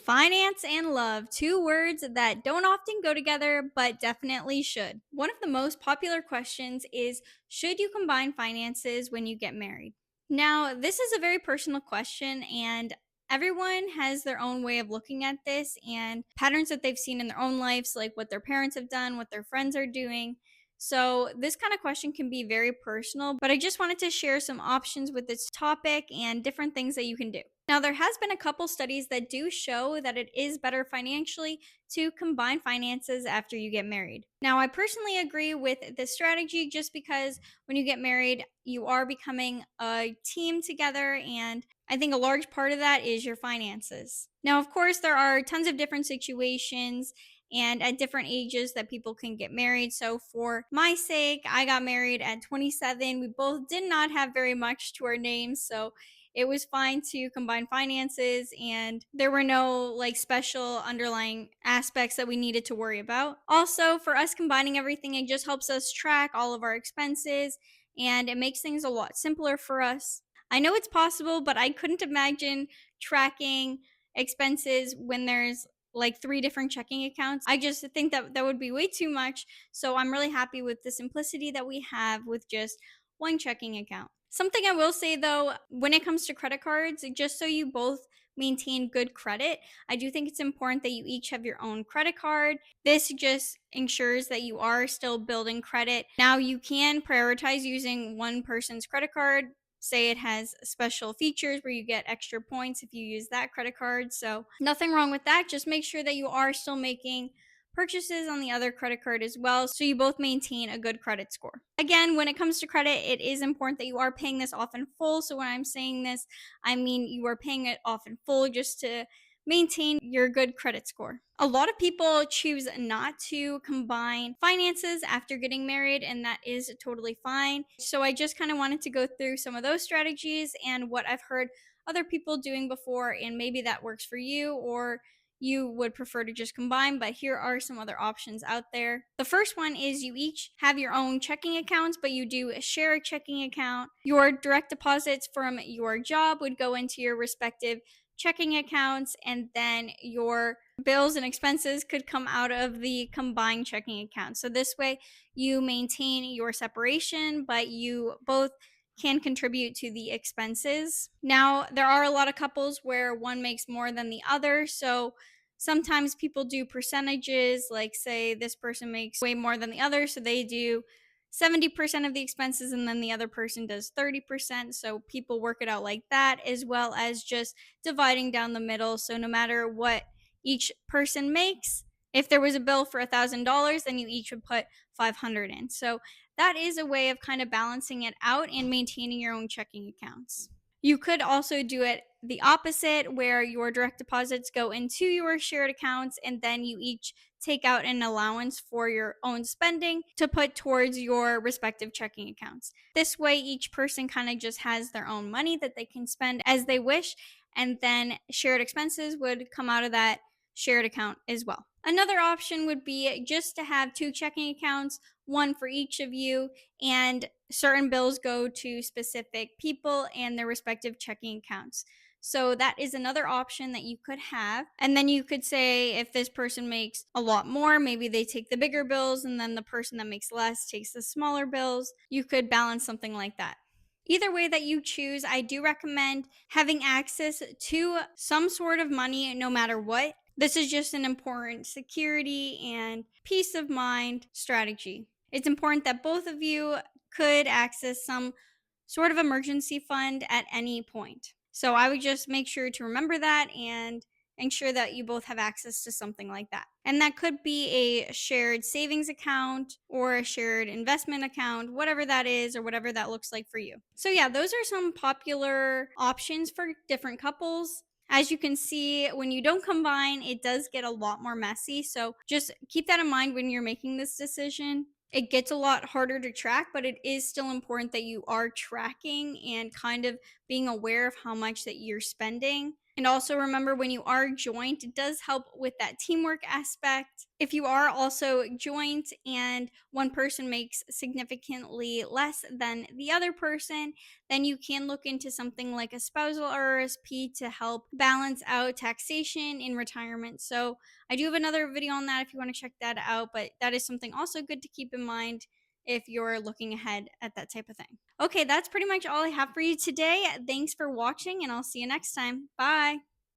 Finance and love, two words that don't often go together, but definitely should. One of the most popular questions is: should you combine finances when you get married? Now, this is a very personal question, and everyone has their own way of looking at this and patterns that they've seen in their own lives, like what their parents have done, what their friends are doing. So, this kind of question can be very personal, but I just wanted to share some options with this topic and different things that you can do. Now, there has been a couple studies that do show that it is better financially to combine finances after you get married. Now, I personally agree with this strategy just because when you get married, you are becoming a team together, and I think a large part of that is your finances. Now, of course, there are tons of different situations and at different ages that people can get married. So, for my sake, I got married at 27. We both did not have very much to our names, so it was fine to combine finances, and there were no like special underlying aspects that we needed to worry about. Also, for us combining everything, it just helps us track all of our expenses, and it makes things a lot simpler for us. I know it's possible, but I couldn't imagine tracking expenses when there's like three different checking accounts. I just think that that would be way too much. So I'm really happy with the simplicity that we have with just one checking account. Something I will say though, when it comes to credit cards, just so you both maintain good credit, I do think it's important that you each have your own credit card. This just ensures that you are still building credit. Now, you can prioritize using one person's credit card. Say it has special features where you get extra points if you use that credit card. So, nothing wrong with that. Just make sure that you are still making purchases on the other credit card as well, so you both maintain a good credit score. Again, when it comes to credit, it is important that you are paying this off in full. So when I'm saying this, I mean you are paying it off in full just to maintain your good credit score. A lot of people choose not to combine finances after getting married, and that is totally fine. So I just kind of wanted to go through some of those strategies and what I've heard other people doing before, and maybe that works for you, or you would prefer to just combine, but here are some other options out there. The first one is you each have your own checking accounts, but you do share a checking account. Your direct deposits from your job would go into your respective checking accounts, and then your bills and expenses could come out of the combined checking account. So this way you maintain your separation, but you both can contribute to the expenses. Now, there are a lot of couples where one makes more than the other, so sometimes people do percentages, like say this person makes way more than the other, so they do 70% of the expenses and then the other person does 30%. So people work it out like that, as well as just dividing down the middle. So no matter what each person makes, if there was a bill for $1,000, then you each would put 500 in. So that is a way of kind of balancing it out and maintaining your own checking accounts. You could also do it the opposite, where your direct deposits go into your shared accounts and then you each take out an allowance for your own spending to put towards your respective checking accounts. This way, each person kind of just has their own money that they can spend as they wish, and then shared expenses would come out of that shared account as well. Another option would be just to have two checking accounts, one for each of you, and certain bills go to specific people and their respective checking accounts. So that is another option that you could have. And then you could say if this person makes a lot more, maybe they take the bigger bills, and then the person that makes less takes the smaller bills. You could balance something like that. Either way that you choose, I do recommend having access to some sort of money no matter what. This is just an important security and peace of mind strategy. It's important that both of you could access some sort of emergency fund at any point. So I would just make sure to remember that and ensure that you both have access to something like that. And that could be a shared savings account or a shared investment account, whatever that is or whatever that looks like for you. So, yeah, those are some popular options for different couples. As you can see, when you don't combine, it does get a lot more messy. So, just keep that in mind when you're making this decision. It gets a lot harder to track, but it is still important that you are tracking and kind of being aware of how much that you're spending. And also remember, when you are joint, it does help with that teamwork aspect. If you are also joint and one person makes significantly less than the other person, then you can look into something like a spousal RRSP to help balance out taxation in retirement. So I do have another video on that if you want to check that out, but that is something also good to keep in mind if you're looking ahead at that type of thing. Okay, that's pretty much all I have for you today. Thanks for watching, and I'll see you next time. Bye.